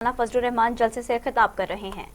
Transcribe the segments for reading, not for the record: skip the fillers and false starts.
फजलुर रहमान जलसे से खिताब कर रहे हैं।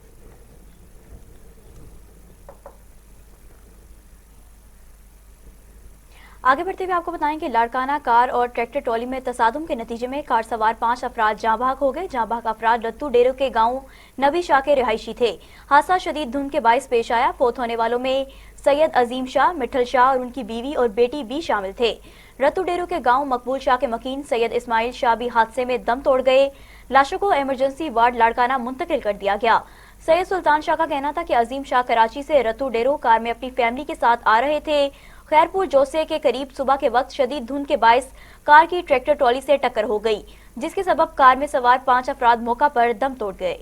आगे बढ़ते हुए आपको बताएं कि लाड़काना कार और ट्रैक्टर ट्रॉली में तसादुम के नतीजे में कार सवार 5 अफराद जाँ बहक हो गए। जाँ बहक अफराद रत्तू डेरो के गांव नबी शाह के रिहायशी थे। हादसा शदीद धुंध के बाइस पेश आया। फौत होने वालों में सैयद अजीम शाह, मिठल शाह और उनकी बीवी और बेटी भी शामिल थे। रत्तू डेरो के गांव मकबूल शाह के मकीन सैयद इस्माइल शाह भी हादसे में दम तोड़ गए। लाशों को इमरजेंसी वार्ड लाड़काना मुंतकिल कर दिया गया। सैयद सुल्तान शाह का कहना था कि अजीम शाह कराची से रत्तू डेरो कार में अपनी फैमिली के साथ आ रहे थे। खैरपुर जोसे के करीब सुबह के वक्त शदीद धुंध के बाइस कार की ट्रैक्टर ट्रॉली से टक्कर हो गई, जिसके सबब कार में सवार 5 अफराद मौका पर दम तोड़ गए।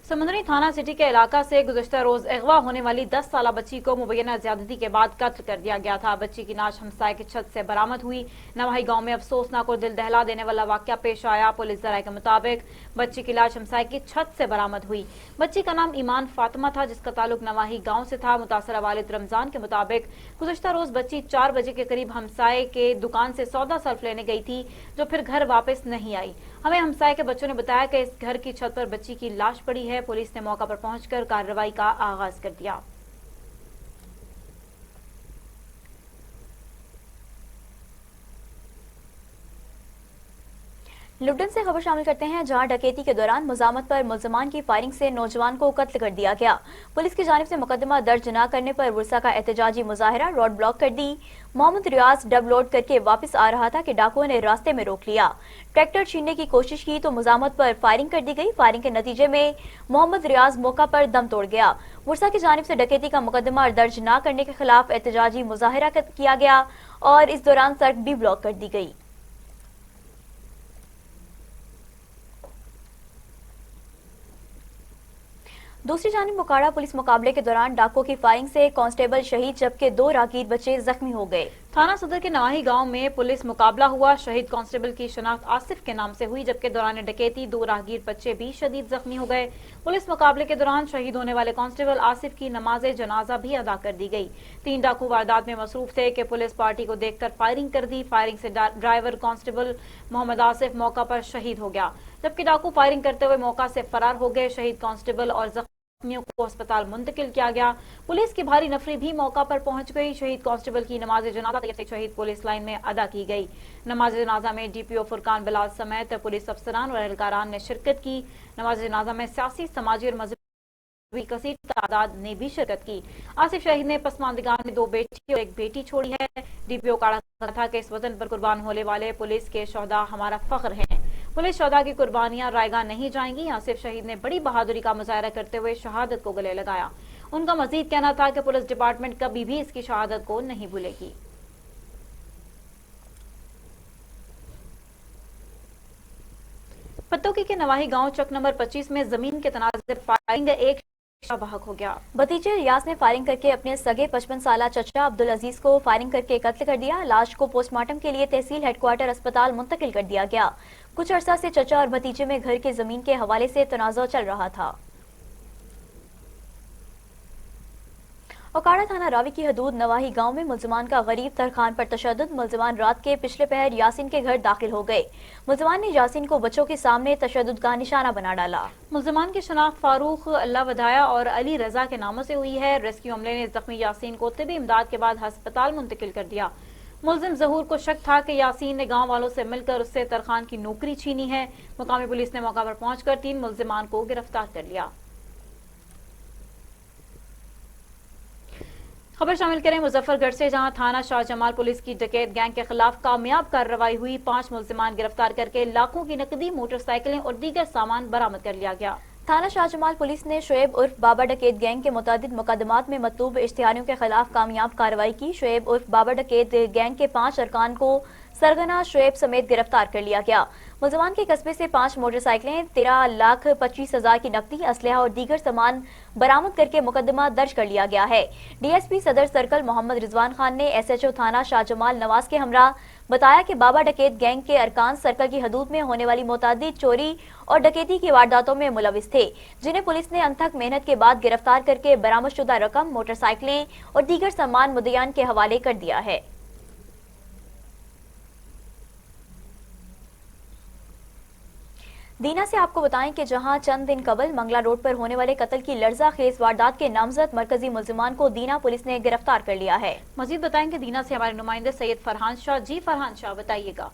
समुद्री थाना सिटी के इलाका से गुज़श्ता रोज अगवा होने वाली 10 साला बच्ची को मुबैना ज्यादती के बाद कत्ल कर दिया गया था। बच्ची की लाश हमसाये की छत से बरामद हुई। नवाही गांव में अफसोसनाक और दिल दहला देने वाला वाकया पेश आया। पुलिस जराये के मुताबिक बच्ची की लाश हमसाये की छत से बरामद हुई। बच्ची का नाम ईमान फातिमा था, जिसका ताल्लुक नवाही गाँव से था। मुतासरा वालिद रमजान के मुताबिक गुज़श्ता रोज बच्ची 4 बजे के करीब हमसाये के दुकान से सौदा सर्फ लेने गई थी, जो फिर घर वापस नहीं आई। हमें हमसाये के बच्चों ने बताया कि इस घर की छत पर बच्ची की लाश पड़ी है। पुलिस ने मौका पर पहुंचकर कार्रवाई का आगाज कर दिया। लुटन से खबर शामिल करते हैं, जहां डकैती के दौरान मुजामत पर मुल्जमान की फायरिंग से नौजवान को कत्ल कर दिया गया। पुलिस की जानिब से मुकदमा दर्ज न करने पर वर्षा का एहतजाजी मुजाहिरा रोड ब्लॉक कर दी। मोहम्मद रियाज डब लोड करके वापस आ रहा था कि डाकुओं ने रास्ते में रोक लिया। ट्रैक्टर छीनने की कोशिश की तो मुजामत पर फायरिंग कर दी गई। फायरिंग के नतीजे में मोहम्मद रियाज मौका पर दम तोड़ गया। वर्षा की जानिब से डकैती का मुकदमा दर्ज न करने के खिलाफ एहतजाजी मुजाहिरा किया गया और इस दौरान सड़क भी ब्लॉक कर दी गई। दूसरी जानिब मोकाड़ा पुलिस मुकाबले के दौरान डाकुओं की फायरिंग से कांस्टेबल शहीद जबकि 2 राहगीर बच्चे जख्मी हो गए। थाना सदर के नवाही गांव में पुलिस मुकाबला हुआ। शहीद कांस्टेबल की शनाख्त आसिफ के नाम से हुई, जबकि दौरान डकैती 2 राहगीर बच्चे भी शदीद जख्मी हो गए। पुलिस मुकाबले के दौरान शहीद होने वाले कांस्टेबल आसिफ की नमाज जनाजा भी अदा कर दी गई। 3 डाकू वारदात में मसरूफ थे कि पुलिस पार्टी को देखकर फायरिंग कर दी। फायरिंग से ड्राइवर कांस्टेबल मोहम्मद आसिफ मौका पर शहीद हो गया, जबकि डाकू फायरिंग करते हुए मौका से फरार हो गए। शहीद कांस्टेबल और जख्मियों को अस्पताल मुंतकिल किया गया। पुलिस की भारी नफरी भी मौका पर पहुंच गई। शहीद कांस्टेबल की नमाज जनाजा शहीद पुलिस लाइन में अदा की गई। नमाज जनाजा में डीपीओ फुरकान बिलाल समेत पुलिस अफसरान और एहलकारान ने शिरकत की। नमाज जनाजा में सियासी, समाजी और मजहबी कसीर तादाद ने भी शिरकत की। आसिफ शहीद ने पसमानदगान में 2 बेटी और 1 बेटी छोड़ी है। डीपीओ का था कि इस वतन पर कुर्बान होने वाले पुलिस के शोहदा हमारा फख्र है। पुलिस शोहदा की कुर्बानियां रायगा नहीं जाएंगी। आसिफ शहीद ने बड़ी बहादुरी का मुजाहरा करते हुए शहादत को गले लगाया। उनका मजीद कहना था कि पुलिस डिपार्टमेंट कभी भी इसकी शहादत को नहीं भूलेगी। पत्तोकी के नवाही गांव चक नंबर 25 में जमीन के तनाज़ुर फायरिंग एक बहक हो गया। भतीजे रियाज ने फायरिंग करके अपने सगे 55 साला चचा अब्दुल अजीज को फायरिंग करके कत्ल कर दिया। लाश को पोस्टमार्टम के लिए तहसील हेडक्वार्टर अस्पताल मुंतकिल कर दिया गया। कुछ अरसा से चचा और भतीजे में घर के जमीन के हवाले से तनाज़ा चल रहा था। ओकाड़ा थाना रावी की हदूद नवाही गांव में मुल्जमान का गरीब तरखान पर तशद्दुद। मुल्जमान रात के पिछले पहर यासीन के घर दाखिल हो गए। मुल्जमान ने यासीन को बच्चों के सामने तशद्दुद का निशाना बना डाला। मुल्जमान की शनाख्त फारूक अल्लाह वधाया और अली रजा के नामों से हुई है। रेस्क्यू अमले ने जख्मी यासीन को तिबी इमदाद के बाद अस्पताल मुंतकिल कर दिया। मुल्जिम जहूर को शक था कि यासीन ने गांव वालों से मिलकर उससे तरखान की नौकरी छीनी है। मुकामी पुलिस ने मौका पर पहुंचकर 3 मुल्जिमान को गिरफ्तार कर लिया। खबर शामिल करें मुजफ्फरगढ़ से, जहां थाना शाहजमाल पुलिस की डकैत गैंग के खिलाफ कामयाब कार्रवाई हुई। 5 मुल्जिमान गिरफ्तार करके लाखों की नकदी, मोटरसाइकिलें और दीगर सामान बरामद कर लिया गया। थाना शाहजमाल पुलिस ने शुएब उर्फ बाबा डकैत गैंग के मुतादिद मुकदमात में मतलूब इश्तिहारियों के खिलाफ कामयाब कार्रवाई की। शुएब उर्फ बाबा डकैत गैंग के 5 अरकान को सरगना शुएब समेत गिरफ्तार कर लिया गया। मुल्ज़िमान के कस्बे से 5 मोटरसाइकिलें, 13,25,000 की नकदी, असलहा और दीगर सामान बरामद करके मुकदमा दर्ज कर लिया गया है। डीएसपी सदर सर्कल मोहम्मद रिजवान खान ने एसएचओ थाना शाहजमाल नवाज के हमरा बताया कि बाबा डकैत गैंग के अरकान सर्कल की हदूद में होने वाली मुतअद्दिद चोरी और डकैती की वारदातों में मुलविस थे, जिन्हें पुलिस ने अनथक मेहनत के बाद गिरफ्तार करके बरामदशुदा रकम, मोटरसाइकिलें और दीगर सामान मुद्दियान के हवाले कर दिया है। दीना से आपको बताएं कि जहां चंद दिन कबल मंगला रोड पर होने वाले कत्ल की लर्जा खेज वारदात के नामजद मरकजी मुल्जिमान को दीना पुलिस ने गिरफ्तार कर लिया है। मजीद बताएंगे दीना से हमारे नुमाइंदे सैयद फरहान शाह। जी फरहान शाह, बताइएगा।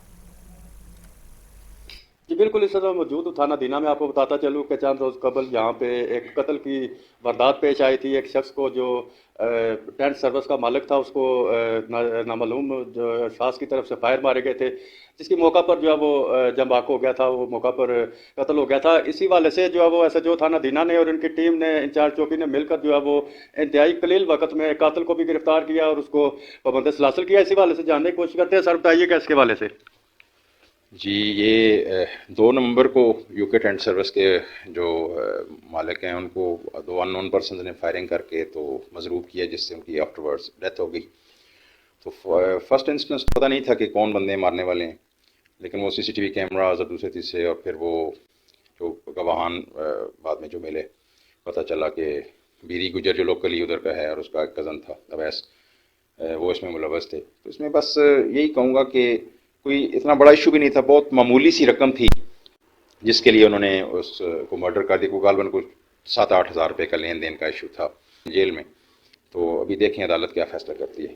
जी बिल्कुल, इस समय मौजूद हूँ थाना दीना में। आपको बताता चलूँ कि चंद रोज़ कबल यहाँ पे एक कत्ल की वारदात पेश आई थी। एक शख्स को जो टेंट सर्विस का मालिक था, उसको नामालूम जो शास की तरफ से फायर मारे गए थे, जिसकी मौका पर जो है वो जब आग हो गया था, वो मौका पर कत्ल हो गया था। इसी वाले से जो है वो एसएचओ थाना दीना ने और इनकी टीम ने, इंचार्ज चौकी ने मिलकर जो है वो इंतहाई कलील वक्त में कातिल को भी गिरफ्तार किया और उसको पाबंद हासिल किया। इसी वाले से जानने की कोशिश करते हैं। सर बताइएगा इसके वाले से। जी, ये 2 नवंबर को यूके टेंट सर्विस के जो मालिक हैं, उनको 2 अननोन पर्सन ने फायरिंग करके तो मजरूब किया, जिससे उनकी आफ्टरवर्ड्स डेथ हो गई। तो फर्स्ट इंस्टेंस पता नहीं था कि कौन बंदे मारने वाले हैं, लेकिन वो सीसीटीवी कैमराज और दूसरे तीसरे और फिर वो जो गवाहान बाद में जो मिले, पता चला कि बीरी गुजर जो लोकली उधर का है और उसका एक कज़न था अवैस, वो इसमें मुलव्वस थे। तो इसमें बस यही कहूँगा कि कोई इतना बड़ा इशू भी नहीं था, बहुत मामूली सी रकम थी जिसके लिए उन्होंने उसको मर्डर कर दिया। को गालबन को 7-8 हज़ार रुपये का लेन देन का इशू था जेल में। तो अभी देखें अदालत क्या फैसला करती है।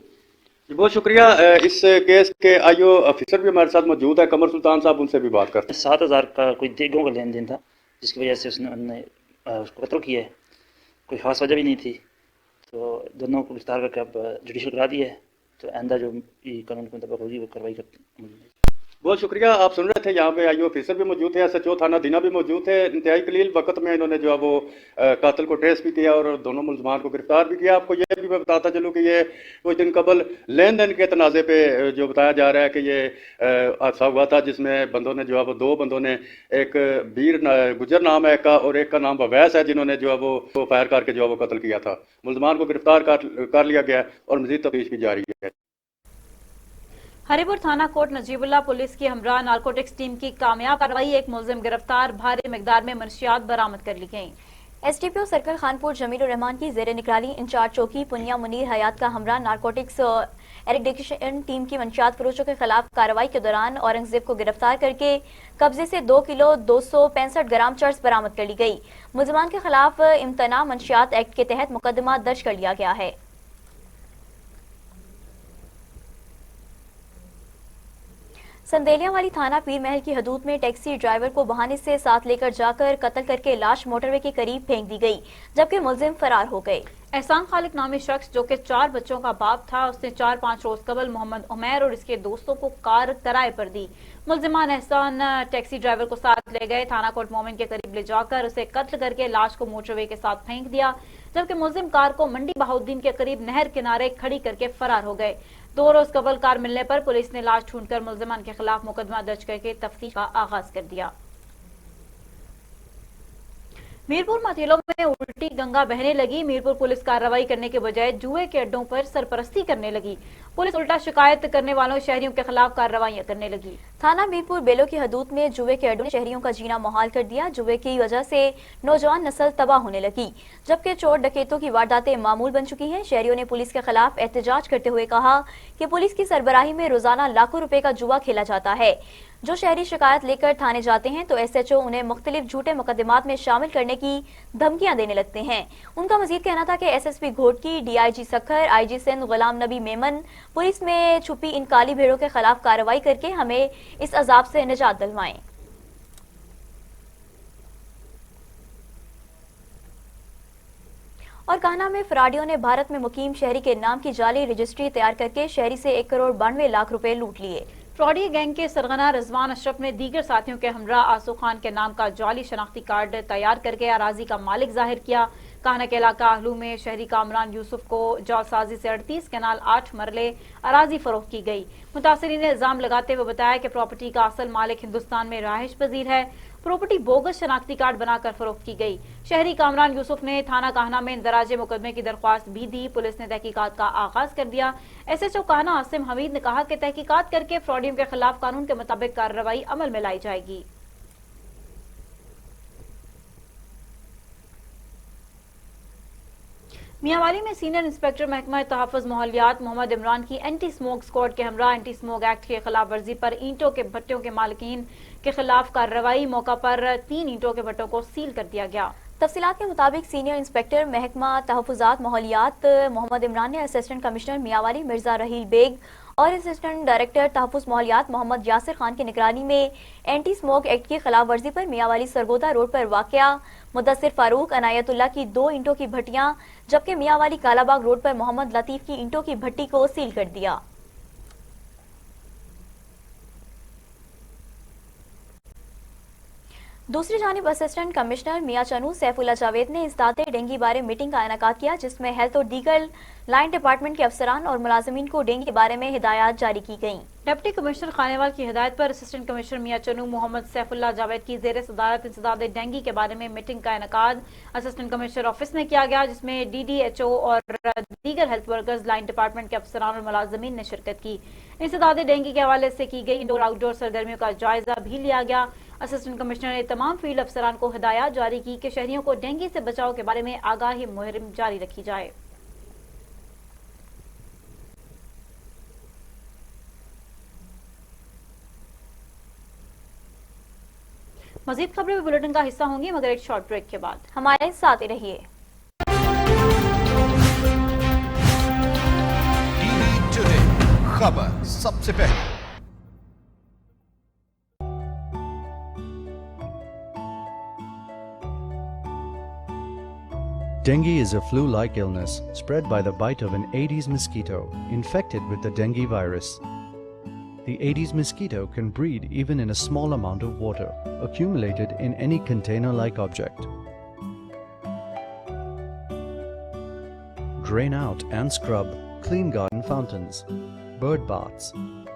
बहुत शुक्रिया। इस केस के आईओ ऑफिसर भी हमारे साथ मौजूद है, कमर सुल्तान साहब, उनसे भी बात करते हैं। 7,000 का कोई देगों का लेन देन था, जिसकी वजह से उसने उसको कत्ल किया है। कोई खास वजह भी नहीं थी, तो दोनों को गिरफ्तार करके अब जुडिशल करा दिया है। तो आइंदा जो कानून के मुताबिक होगी वो कार्रवाई करते। बहुत शुक्रिया। आप सुन रहे थे, यहाँ पे आईओ ऑफिसर भी मौजूद थे, एसएचओ थाना दीना भी मौजूद थे। इंतहाई कलील वक्त में इन्होंने जो है वो कातिल को ट्रेस भी किया और दोनों मुल्ज़िमान को गिरफ्तार भी किया। आपको ये भी मैं बताता चलूँ कि ये कुछ दिन कबल लेन देन के तनाज़े पे जो बताया जा रहा है कि ये हादसा हुआ था, जिसमें बंदों ने जो है वो 2 बंदों ने, एक बीर गुजर नाम है एक का और एक का नाम अवैस है, जिन्होंने जो है वो फायर करके जो है वो कत्ल किया था। मुल्ज़िमान को गिरफ्तार कर लिया गया और मज़ीद तफ्तीश की जा रही है। हरिपुर थाना कोट नजीबुल्लाह पुलिस की हमरा नारकोटिक्स टीम की कामयाब कार्रवाई, एक मुलजिम गिरफ्तार, भारी मिकदार में मनशियात बरामद कर ली गई। एसडीपीओ सर्कल खानपुर जमीलुर रहमान की जेर निगरानी इंचार्ज चौकी पुनिया मुनीर हयात का हमरा नारकोटिक्स एरिडिक्शन टीम की मंशियात फरोशों के खिलाफ कार्रवाई के दौरान औरंगजेब को गिरफ्तार करके कब्जे से 2 किलो 265 ग्राम चर्स बरामद कर ली गई। मुल्जिमान के खिलाफ इम्तना मंशियात एक्ट के तहत मुकदमा दर्ज कर लिया गया है। संदेलिया वाली थाना पीर महल की हदूद में टैक्सी ड्राइवर को बहाने से साथ लेकर जाकर कत्ल करके लाश मोटरवे के करीब फेंक दी गई, जबकि मुलजिम फरार हो गए। एहसान खालिक नामी शख्स, जो कि 4 बच्चों का बाप था, उसने 4-5 रोज कबल मोहम्मद उमैर और इसके दोस्तों को कार किराए पर दी। मुल्जिमान एहसान टैक्सी ड्राइवर को साथ ले गए, थाना कोट मोमिन के करीब ले जाकर उसे कत्ल करके लाश को मोटरवे के साथ फेंक दिया, जबकि मुल्जिम कार को मंडी बहाउद्दीन के करीब नहर किनारे खड़ी करके फरार हो गए। 2 रोज कबल कार मिलने पर पुलिस ने लाश ढूंढकर मुल्जिमान के खिलाफ मुकदमा दर्ज करके तफ्तीश का आगाज कर दिया। मीरपुर मथेलो में उल्टी गंगा बहने लगी। मीरपुर पुलिस कार्रवाई करने के बजाय जुए के अड्डों पर सरपरस्ती करने लगी। पुलिस उल्टा शिकायत करने वालों शहरियों के खिलाफ कार्रवाइयां करने लगी। थाना मीरपुर बेलो की हदूद में जुए के अड्डों ने शहरियों का जीना मुहाल कर दिया। जुए की वजह से नौजवान नस्ल तबाह होने लगी, जबकि चोर डकैतों की वारदातें मामूल बन चुकी हैं। शहरियों ने पुलिस के खिलाफ एहतजाज करते हुए कहा कि पुलिस की सरबराही में रोजाना लाखों रुपए का जुआ खेला जाता है। जो शहरी शिकायत लेकर थाने जाते हैं तो एसएचओ उन्हें मुख्तलिफ झूठे मुकदमात में शामिल करने की धमकियां देने लगते हैं। उनका मजीद कहना था कि SSP Ghotki, DIG Sukkur, IG Sindh Ghulam Nabi Memon police में छुपी इन काली भेड़ों के खिलाफ कार्रवाई करके हमें इस अजाब से निजात दिलवाएं। और कान्हा में फराडियों ने भारत में मुकीम शहरी के नाम की जाली रजिस्ट्री तैयार करके शहरी से 1 करोड़ 92 लाख रुपए लूट लिए। फ्रॉडी गैंग के सरगना रिजवान अशरफ ने दीगर साथियों के हमरा आसू खान के नाम का जाली शनाख्ती कार्ड तैयार करके अराजी का मालिक जाहिर किया। काहना के इलाका आहलू में शहरी कामरान यूसुफ को जालसाजी से 38 कैनाल 8 मरले अराजी फरोख्त की गई। मुतासरीन ने इल्जाम लगाते हुए बताया कि प्रॉपर्टी का असल मालिक हिंदुस्तान में रहाइश पजीर है। प्रॉपर्टी बोगस शनाख्ती कार्ड बनाकर फरोख्त की गई। शहरी कामरान यूसुफ ने थाना काहना में इंदराजे मुकदमे की दरख्वास्त भी दी। पुलिस ने तहकीकात का आगाज कर दिया। SHO काहना आसिम हमीद ने कहा कि तहकीकात करके फ्रॉडियों के खिलाफ कानून के मुताबिक कार्रवाई अमल में लाई जाएगी। मियांवाली में सीनियर इंस्पेक्टर महकमा तहफ़्फ़ुज़ माहौलियात मोहम्मद इमरान की एंटी स्मोक स्क्वाड के हमरा एंटी स्मोक एक्ट की खिलाफ वर्जी पर ईंटों के भट्टों के मालिकीन के खिलाफ कार्रवाई। मौका पर 3 ईंटों के भट्टों को सील कर दिया गया। तफसीलात के मुताबिक सीनियर इंस्पेक्टर महकमा तहफ़्फ़ुज़ात माहौलियात मोहम्मद इमरान ने असिस्टेंट कमिश्नर मियांवाली मिर्जा रहील बेग और असिस्टेंट डायरेक्टर तहफ़्फ़ुज़ माहौलियात मोहम्मद यासिर खान की निगरानी में एंटी स्मोक एक्ट की खिलाफ वर्जी पर मियांवाली सरगोदा रोड पर वाक़या मुदस्सिर फारूक अनायतुल्लाह की 2 ईंटों की भट्टियां जबकि मियांवाली कालाबाग रोड पर मोहम्मद लतीफ की ईंटों की भट्टी को सील कर दिया। दूसरी जानिब असिस्टेंट कमिश्नर मियां चनू सैफुल्ला जावेद ने इंसदादे डेंगू बारे मीटिंग का इनेकाद किया, जिसमें हेल्थ और दीगर लाइन डिपार्टमेंट के अफसरान और मुलाजमीन को डेंगू के बारे में हिदायत जारी की गईं। डिप्टी कमिश्नर खानेवाल की हिदायत पर असिस्टेंट कमिश्नर मियां चनू मोहम्मद सैफुल्ला जावेद की ज़ेर सदारत इंसदादे डेंगू के बारे में मीटिंग का इनेकाद असिस्टेंट कमिश्नर ऑफिस में किया गया, जिसमें DDHO और दीगर हेल्थ वर्कर्स, लाइन डिपार्टमेंट के अफसरान और मुलाजमीन ने शिरकत की। इंसदादे डेंगू के हवाले से की गई इंडोर आउटडोर सरगर्मियों का जायजा भी लिया गया। असिस्टेंट कमिश्नर ने तमाम फील्ड अफसरान को हिदायत जारी की कि शहरियों को डेंगू से बचाव के बारे में आगाही मुहिम जारी रखी जाए। मजीद खबरें बुलेटिन का हिस्सा होंगी मगर एक शॉर्ट ब्रेक के बाद। हमारे साथ ही रहिए। टीवी टुडे खबर सबसे पहले। Dengue is a flu-like illness spread by the bite of an Aedes mosquito infected with the dengue virus. The Aedes mosquito can breed even in a small amount of water accumulated in any container-like object. Drain out and scrub clean garden fountains, bird baths,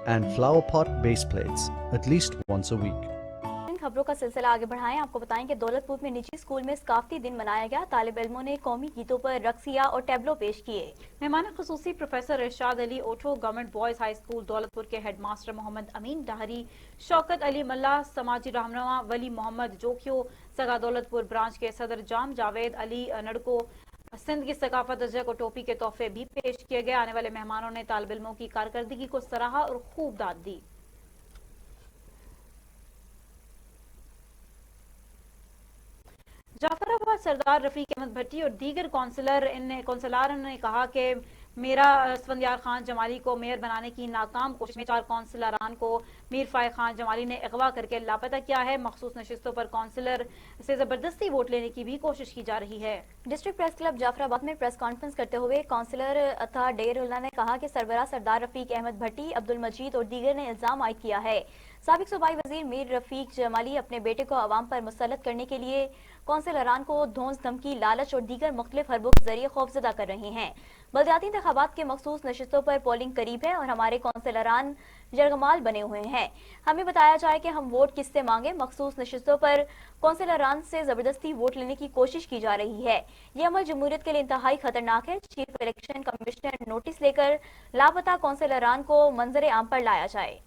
and flower pot base plates at least once a week. खबरों का सिलसिला आगे बढ़ाएं। आपको बताएं कि दौलतपुर में निजी स्कूल में सकाफती दिन मनाया गया। तालिब इल्मों ने कौमी गीतों पर रक्सिया और टैबलो पेश किए। मेहमान खुसूसी professor Irshad Ali Otho, government boys high school Daulatpur के हेडमास्टर मोहम्मद अमीन डाहरी, शौकत अली मल्ला, समाजी रहनुमा वली मोहम्मद जोखियो, सगा दौलतपुर ब्रांच के सदर जाम जावेद अली नड़को, सिंध की सकाफत अजय को टोपी के तोहफे भी पेश किए गए। आने वाले मेहमानों ने तालिब इल्मों की कारकर्दगी को सराहा और खूब दाद दी। जाफराबाद सरदार रफीक अहमद भट्टी और दीगर कौंसलर ने कहा कि मेरा असफंदियार खान जमाली को मेयर बनाने की नाकाम कोशिश में 4 कौंसलरान को मीर फाय खान जमाली ने अगवा करके लापता किया है। मखसूस नशिस्तों पर कौंसलर से जबरदस्ती वोट लेने की भी कोशिश की जा रही है। डिस्ट्रिक्ट प्रेस क्लब जाफराबाद में प्रेस कॉन्फ्रेंस करते हुए कौंसलर अता डेरुल्ला ने कहा कि सरबराह सरदार रफीक अहमद भट्टी, अब्दुल मजीद और दीगर ने इल्जाम आयद किया है साबिक सूबाई वजीर मीर रफीक जमाली अपने बेटे को अवाम पर मुसल्लत करने के लिए कौंसलरान को धौंस धमकी, लालच और दीगर मुख्तलिफ हरबों के जरिए खौफजदा कर रहे हैं। बलदियाती इंतखाबात के मखसूस नशिस्तों पर पोलिंग करीब है और हमारे कौंसलरान जरगमाल बने हुए हैं। हमें बताया जाए कि हम वोट किससे मांगे। मखसूस नशिस्तों पर कौंसलरान से जबरदस्ती वोट लेने की कोशिश की जा रही है। ये अमल जमहूरियत के लिए इंतहाई खतरनाक है। चीफ इलेक्शन कमिश्नर नोटिस लेकर लापता कौंसलरान को मंजर आम पर लाया जाए।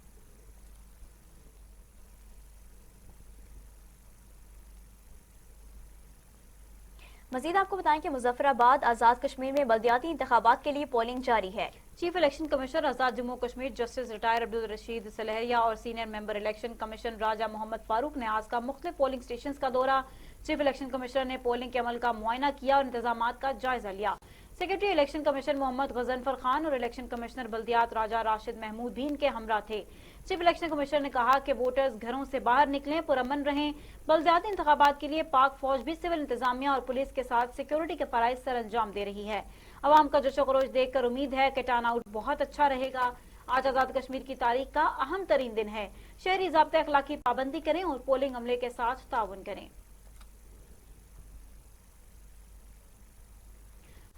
मजीद आपको बताएं कि मुजफ्फराबाद आज़ाद कश्मीर में बलदियाती इंतखाबात के लिए पोलिंग जारी है। चीफ इलेक्शन कमिश्नर आज़ाद जम्मू कश्मीर जस्टिस रिटायर अब्दुल रशीद सलहरिया और सीनियर मेंबर इलेक्शन कमीशन राजा मोहम्मद फारूक ने आज का मुख्तलिफ पोलिंग स्टेशन का दौरा। चीफ इलेक्शन कमिश्नर ने पोलिंग के अमल का मुआयना किया और इंतजामात का जायजा लिया। Secretary election commission Mohammad Ghazanfar Khan और इलेक्शन कमिश्नर बल्दियात राजा राशिद महमूद भी इनके हमरा थे। चीफ इलेक्शन कमिश्नर ने कहा कि वोटर्स घरों से बाहर निकलें, पुरअमन रहें। बल्दियाती इंतखाबात के लिए पाक फौज भी सिविल इंतजामिया और पुलिस के साथ सिक्योरिटी के फराइज सर अंजाम दे रही है। अवाम का जोशो खरोश देखकर उम्मीद है कि टर्न आउट बहुत अच्छा रहेगा। आज आजाद कश्मीर की तारीख का अहम तरीन दिन है। शहरी ज़ाब्ते अखलाक की पाबंदी करें और पोलिंग अमले के साथ ताउन करें।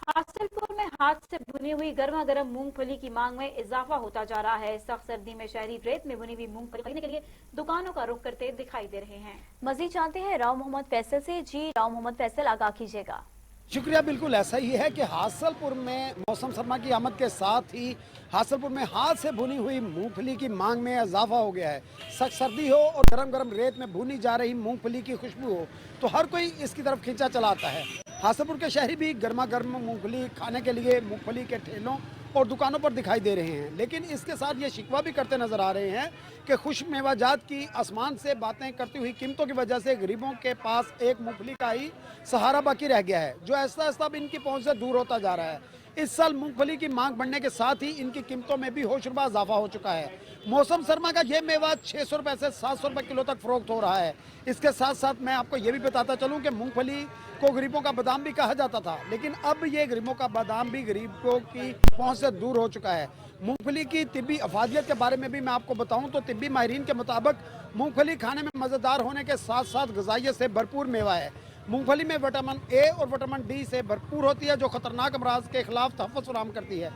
हासिलपुर में हाथ से भुनी हुई गर्मा गर्म मूंगफली की मांग में इजाफा होता जा रहा है। सख्त सर्दी में शहरी रेत में भुनी हुई मूंगफली खरीदने के लिए दुकानों का रुख करते दिखाई दे रहे हैं। मजीद जानते हैं राव मोहम्मद फैसल से। जी राव मोहम्मद फैसल, आगाह कीजिएगा। शुक्रिया। बिल्कुल ऐसा ही है कि हासिलपुर में मौसम सरमा की आमद के साथ ही हासिलपुर में हाथ से भुनी हुई मूंगफली की मांग में इजाफा हो गया है। सख्त सर्दी हो और गरम गरम रेत में भुनी जा रही मूंगफली की खुशबू हो तो हर कोई इसकी तरफ खींचा चला आता है। हासिलपुर के शहरी भी गर्मा गर्म मूंगफली खाने के लिए मूंगफली के ठेलों और दुकानों पर दिखाई दे रहे हैं, लेकिन इसके साथ ये शिकवा भी करते नजर आ रहे हैं कि खुश मेवाजात की आसमान से बातें करती हुई कीमतों की वजह से गरीबों के पास एक मूंगफली का ही सहारा बाकी रह गया है, जो आहिस्ता आहिस्ता अब इनकी पहुंच से दूर होता जा रहा है। इस साल मूंगफली की मांग बढ़ने के साथ ही इनकी कीमतों में भी होशरुबा इजाफा हो चुका है। मौसम सरमा का ये मेवा 600 रुपए से 700 रुपए किलो तक फरोख्त हो रहा है। इसके साथ साथ मैं आपको ये भी बताता चलूं कि मूंगफली को गरीबों का बादाम भी कहा जाता था, लेकिन अब ये गरीबों का बादाम भी गरीबों की पहुंच से दूर हो चुका है। मूंगफली की तिब्बी अफादियत के बारे में भी मैं आपको बताऊं तो तिब्बी माहिरीन के मुताबिक मूंगफली खाने में मज़ेदार होने के साथ साथ ग़िज़ाइयत से भरपूर मेवा है। मूंगफली में विटामिन ए और विटामिन डी से भरपूर होती है, जो खतरनाक अमराज के खिलाफ तहफ़्फ़ुज़ फराहम करती है।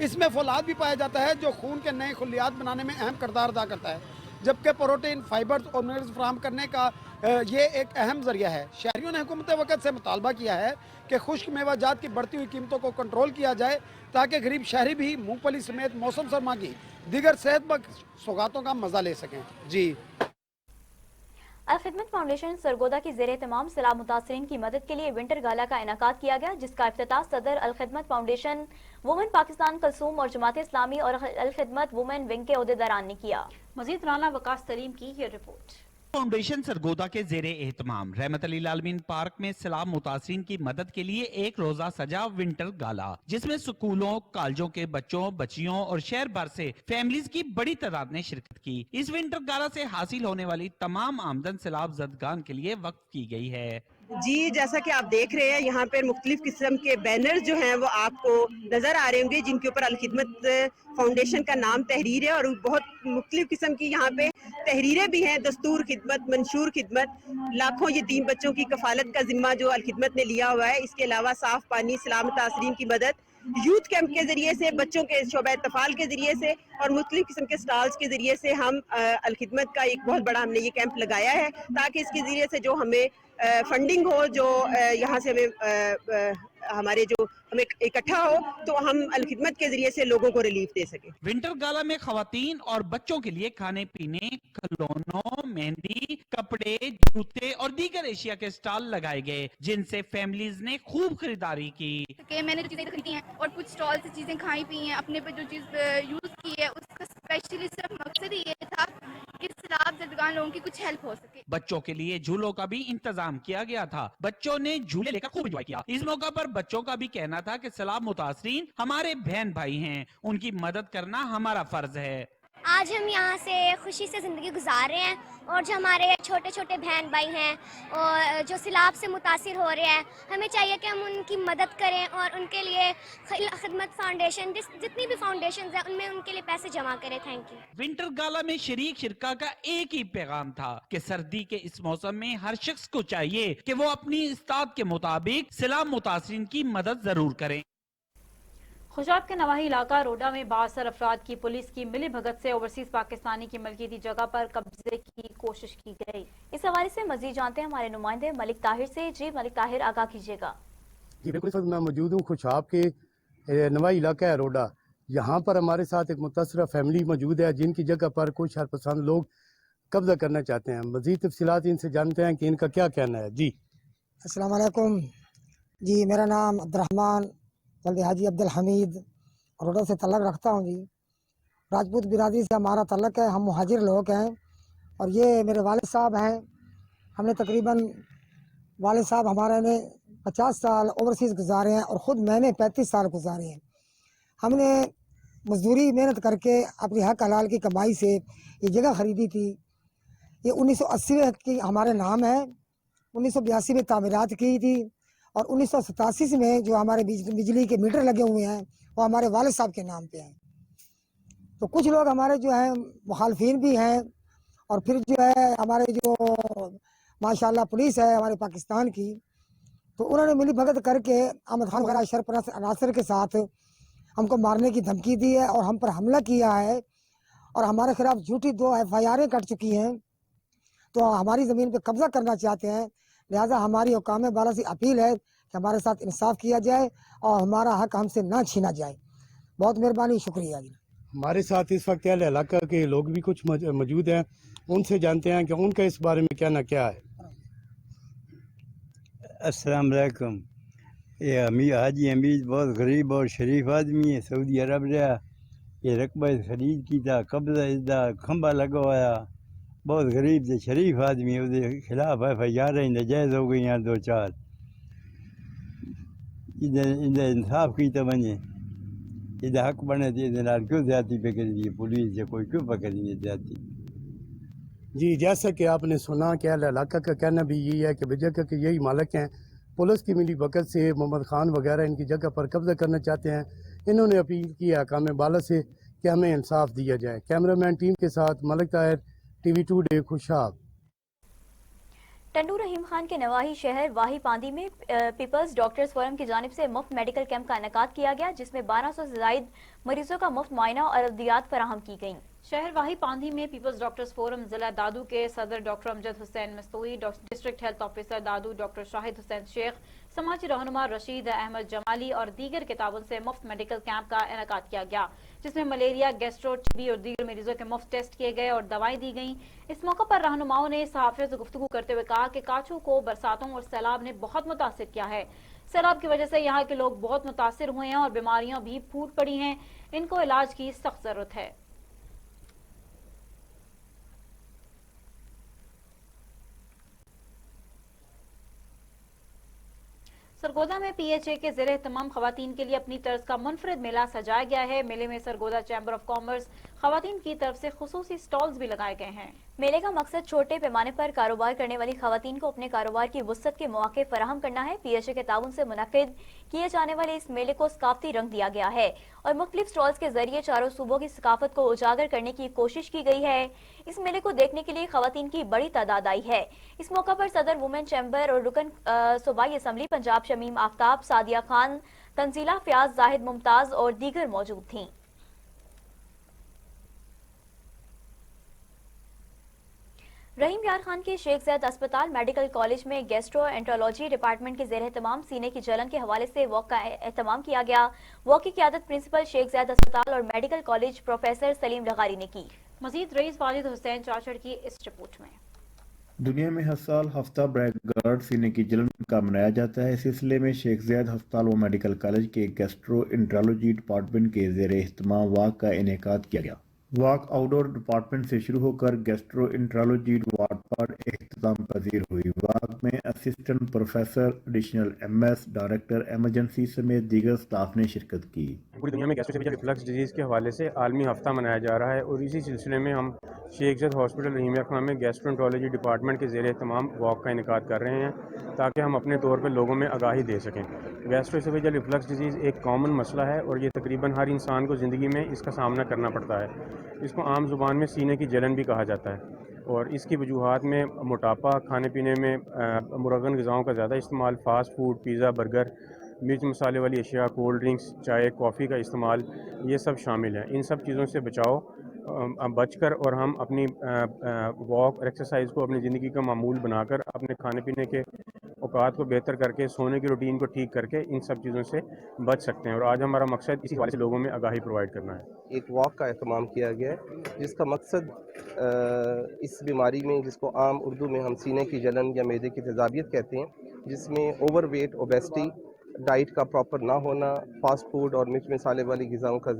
इसमें फौलाद भी पाया जाता है, जो खून के नए खुलियात बनाने में अहम किरदार अदा करता है, जबकि प्रोटीन, फाइबर्स और मिनरल्स फराहम करने का ये एक अहम जरिया है। शहरियों ने हुकूमत वक़्त से मुतालबा किया है कि खुश्क मेवाजात की बढ़ती हुई कीमतों को कंट्रोल किया जाए, ताकि गरीब शहरी भी मूंगफली समेत मौसम सरमा की दीगर सेहतमंद सौगातों का मज़ा ले सकें। जी। अल खिदमत फाउंडेशन सरगोदा की ज़ेर तमाम सैलाब मुतासरीन की मदद के लिए विंटर गाला का इनेकाद किया गया, जिसका इफ्तिताह सदर अल खिदमत फाउंडेशन वुमेन पाकिस्तान कलसूम और जमात इस्लामी और अल खिदमत वुमेन विंग के ओहदेदारान ने किया। मजीद राना वकास सलीम की ये रिपोर्ट। फाउंडेशन सरगोदा के ज़ेरे एहतमाम रहमत अली आलमीन पार्क में सैलाब मुतासरीन की मदद के लिए एक रोजा सजा विंटर गाला, जिसमें स्कूलों, कॉलेजों के बच्चों, बच्चियों और शहर भर से फैमिलीज की बड़ी तादाद ने शिरकत की। इस विंटर गाला से हासिल होने वाली तमाम आमदन सैलाब जदगान के लिए वक्फ की गई है। जी, जैसा कि आप देख रहे हैं यहाँ पर मुख्तलिफ किस्म के बैनर जो हैं वो आपको नजर आ रहे होंगे, जिनके ऊपर अल खिदमत फाउंडेशन का नाम तहरीर है, और बहुत मुख्तलिफ किस्म की यहाँ पे तहरीरें भी हैं। दस्तूर खिदमत, मंशूर खिदमत, लाखों यतीम बच्चों की कफालत का जिम्मा जो अल खिदमत ने लिया हुआ है। इसके अलावा साफ पानी, सलाम तासरीन की मदद, यूथ कैंप के जरिए से, बच्चों के शोबा तफाल के जरिए से और मुख्तलिफ किस्म के स्टॉल्स के जरिए से हम अल खिदमत का एक बहुत बड़ा हमने ये कैंप लगाया है, ताकि इसके जरिए से जो हमें फंडिंग हो, जो यहाँ से हमें हमारे जो हमें इकट्ठा हो, तो हम अल खिदमत के जरिए से लोगों को रिलीफ दे सके। विंटर गाला में खवातीन और बच्चों के लिए खाने पीने, खिलौनों, मेहंदी, कपड़े, जूते और दीगर एशिया के स्टॉल लगाए गए, जिनसे फैमिलीज ने खूब खरीदारी की। मैंने जो चीजें खरीदी हैं और कुछ स्टॉल से चीजें खाई पी हैं, अपने पे जो चीज यूज की है, उसका स्पेशली सिर्फ मकसद ये था कि सैलाब ज़दगान लोगों की कुछ हेल्प हो सके। बच्चों के लिए झूलों का भी इंतजाम किया गया था। बच्चों ने झूले लेकर खूब एंजॉय किया। इस मौका पर बच्चों का भी कहना था कि सैलाब मुतासरीन हमारे बहन भाई हैं, उनकी मदद करना हमारा फर्ज है। आज हम यहाँ से खुशी से ज़िंदगी गुजार रहे हैं, और जो हमारे छोटे छोटे बहन भाई हैं और जो सैलाब से मुतासिर हो रहे हैं, हमें चाहिए कि हम उनकी मदद करें और उनके लिए खिदमत फाउंडेशन, जितनी भी फाउंडेशन है उनमें उनके लिए पैसे जमा करें। Thank you. विंटर गाला में शरीक शिरका का एक ही पैगाम था कि सर्दी के इस मौसम में हर शख्स को चाहिए कि वो अपनी इस्तात के मुताबिक सैलाब मुतासरीन की मदद जरूर करें। खुशाब के नवाही इलाका रोडा में बासर अफराद की पुलिस की मिली भगत से ओवरसीज पाकिस्तानी की मलकियती जगह पर कब्जे की कोशिश की गई। इस हवाले से मजीद जानते हैं हमारे नुमाइंदे मलिक ताहिर से। जी मलिक ताहिर, आगाह कीजिएगा। जी बिल्कुल सर, मैं मौजूद हूँ खुशाब के नवाही इलाका है रोडा। यहाँ पर हमारे साथ एक मुतासरा फैमिली मौजूद है, जिनकी जगह पर कुछ शरपसंद लोग कब्जा करना चाहते हैं। मजीद तफसीलात इनसे जानते हैं कि इनका क्या कहना है। जी अस्सलाम वालेकुम। जी, मेरा नाम अब्दुर्रहमान वल्द हाजी अब्दुल हमीद रोडा से तल्लक रखता हूँ। जी, राजपूत बिरादरी से हमारा तल्लक है, हम मुहाजिर लोग हैं, और ये मेरे वालिद साहब हैं। हमने तकरीबन, वालिद साहब हमारे ने 50 साल ओवरसीज़ गुजारे हैं और ख़ुद मैंने 35 साल गुजारे हैं। हमने मजदूरी मेहनत करके अपनी हक हलाल की कमाई से ये जगह ख़रीदी थी। ये 1980 की हमारे नाम है, 1982 में तामीरात की थी, और 1987 में जो हमारे बिजली के मीटर लगे हुए हैं वो हमारे वालिद साहब के नाम पे हैं। तो कुछ लोग हमारे जो हैं मुखालफिन भी हैं, और फिर जो है हमारे जो माशाल्लाह पुलिस है हमारे पाकिस्तान की, तो उन्होंने मिली भगत करके अहमद खान वगैरह सरपरस्त अनासर के साथ हमको मारने की धमकी दी है और हम पर हमला किया है और हमारे खिलाफ झूठी 2 FIR कट चुकी हैं। तो हमारी ज़मीन पे कब्जा करना चाहते हैं। लिहाजा हमारी हुकाम बाला से अपील है कि हमारे साथ इंसाफ किया जाए और हमारा हक हमसे ना छीना जाए। बहुत मेहरबानी, शुक्रिया जी। हमारे साथ इस वक्त अहले इलाका के लोग भी कुछ मौजूद हैं, उनसे जानते हैं कि उनका इस बारे में कहना क्या है। अस्सलाम वालेकुम। ये हाजी हमीद बहुत गरीब और शरीफ आदमी है, सऊदी अरब रहा, ये रकबा खरीद की था, कब्जा इसदा खंबा लगवाया, बहुत गरीब से शरीफ आदमी है, उसके खिलाफ FIR नाजायज़ हो गई यहाँ 2-4, इधर इंसाफ की तो बने, इधर हक बने थे, इधर क्यों ज्यादती पे कर दी पुलिस या कोई क्यों पकड़ नहीं ज्यादती। जी, जैसा कि आपने सुना कि अहले इलाका का कहना भी यही है कि बेजगह के यही मालिक हैं, पुलिस की मिली भगत से मोहम्मद खान वगैरह इनकी जगह पर कब्जा करना चाहते हैं। इन्होंने अपील की है हकाम बाला से कि हमें इंसाफ दिया जाए। कैमरामैन टीम के साथ मलिक ताहिर, TV टुडे, खुशाब। टंडू रहीम खान के नवाही शहर वाही पांदी में पीपल्स डॉक्टर्स फोरम की जानिब से मुफ्त मेडिकल कैंप का इनेकाद किया गया, जिसमें 1200 से जायद मरीजों का मुफ्त मुआयना और अद्वियात फराहम की गई। शहर वाही पांधी में पीपल्स डॉक्टर्स फोरम जिला दादू के सदर doctor Amjad Hussain Masturi, district health officer Dadu doctor Shahid Hussain Shaikh, समाजी रहनुमा रशीद अहमद जमाली और दीगर के ताउन से मुफ्त मेडिकल कैंप का इनेकाद किया गया, जिसमें मलेरिया, गैस्ट्रो, TB और दीगर मरीजों के मुफ्त टेस्ट किए गए और दवाएं दी गईं। इस मौके पर रहनुमाओं ने सहाफियों से गुफ्तगू करते हुए कहा कि काचू को बरसातों और सैलाब ने बहुत मुतासिर किया है। सैलाब की वजह से यहाँ के लोग बहुत मुतासिर हुए हैं और बीमारियां भी फूट पड़ी हैं, इनको इलाज की सख्त जरूरत है। सरगोदा में PHA के ज़ेरे तमाम खवातीन के लिए अपनी तर्ज का मुनफरिद मेला सजाया गया है। मेले में सरगोदा चैम्बर ऑफ कॉमर्स खवातीन की तरफ से खुसूसी स्टॉल्स भी लगाए गए हैं। मेले का मकसद छोटे पैमाने पर कारोबार करने वाली खवातीन को अपने कारोबार की वुसअत के मौके फराहम करना है। PHA के ताउन से मुनक्किद किए जाने वाले इस मेले को सकाफती रंग दिया गया है और मुख्तलिफ स्टॉल्स के जरिए चारों सूबों की सकाफत को उजागर करने की कोशिश की गई है। इस मेले को देखने के लिए खवातीन की बड़ी तादाद आई है। इस मौका पर सदर वुमेन चैम्बर और रुकन सूबाई असम्बली पंजाब शमीम आफ्ताब, सादिया खान, तंजीला फयाज, जाहिद मुमताज और दीगर मौजूद थीं। रहीम यार खान के शेख ज़ैद अस्पताल मेडिकल कॉलेज में गैस्ट्रो एंट्रोलॉजी डिपार्टमेंट के ज़ेर एहतमाम सीने की जलन के हवाले से वॉक का एहतमाम किया गया। वॉक की क़यादत प्रिंसिपल शेख ज़ैद अस्पताल और मेडिकल कॉलेज प्रोफेसर सलीम लगारी ने की। मजीद रईस वालिद हुसैन चाचड़ की इस रिपोर्ट में। दुनिया में हर साल हफ्ता ब्रैकगार्ड सीने की जलन का मनाया जाता है। इस सिलसिले में शेख ज़ैद अस्पताल व मेडिकल कॉलेज के गैस्ट्रो एंट्रोलॉजी डिपार्टमेंट के ज़ेर एहतमाम वॉक का इनेकाद किया गया। वॉक आउटडोर डिपार्टमेंट से शुरू होकर गैस्ट्रो एंट्रोलॉजी वार्ड पर इख्तिताम पजीर हुई। वॉक में assistant professor, additional MS, director emergency समेत दीगर स्टाफ ने शिरकत की। पूरी दुनिया में गैस्ट्रोएसोफेजियल रिफ्लक्स डिजीज़ के हवाले से आलमी हफ्ता मनाया जा रहा है और इसी सिलसिले में हम शेख ज़ैद हॉस्पिटल रहीम यार खान में गैस्ट्रोएंट्रोलॉजी डिपार्टमेंट के ज़ेर एहतमाम वॉक का इनेकाद कर रहे हैं ताकि हम अपने तौर पर लोगों में आगाही दे सकें। गैस्ट्रोएसोफेजियल रिफ्लक्स डिजीज़ एक कॉमन मसला है और ये तकरीबन हर इंसान को ज़िंदगी में इसका सामना करना पड़ता है। इसको आम ज़ुबान में सीने की जलन भी कहा जाता है और इसकी वजूहात में मोटापा, खाने पीने में मुरगन ग़िज़ाओं का ज़्यादा इस्तेमाल, फास्ट फूड, पिज़्ज़ा, बर्गर, मिर्च मसाले वाली अशिया, कोल्ड ड्रिंक्स, चाय, कॉफ़ी का इस्तेमाल, ये सब शामिल हैं। इन सब चीज़ों से बचकर और हम अपनी वॉक और एक्सरसाइज को अपनी ज़िंदगी का मामूल बनाकर अपने खाने पीने के औकात को बेहतर करके, सोने की रूटीन को ठीक करके इन सब चीज़ों से बच सकते हैं और आज हमारा मकसद इसी हवाले से लोगों में आगाही प्रोवाइड करना है। एक वॉक का एहतमाम किया गया है जिसका मकसद इस बीमारी में, जिसको आम उर्दू में हम सीने की जलन या मैदे की तेज़ाबियत कहते हैं, जिसमें ओवरवेट, ओबेसिटी, डाइट का प्रॉपर ना होना, फास्ट फूड और मिर्च मसाले वाली ग़िज़ाओं का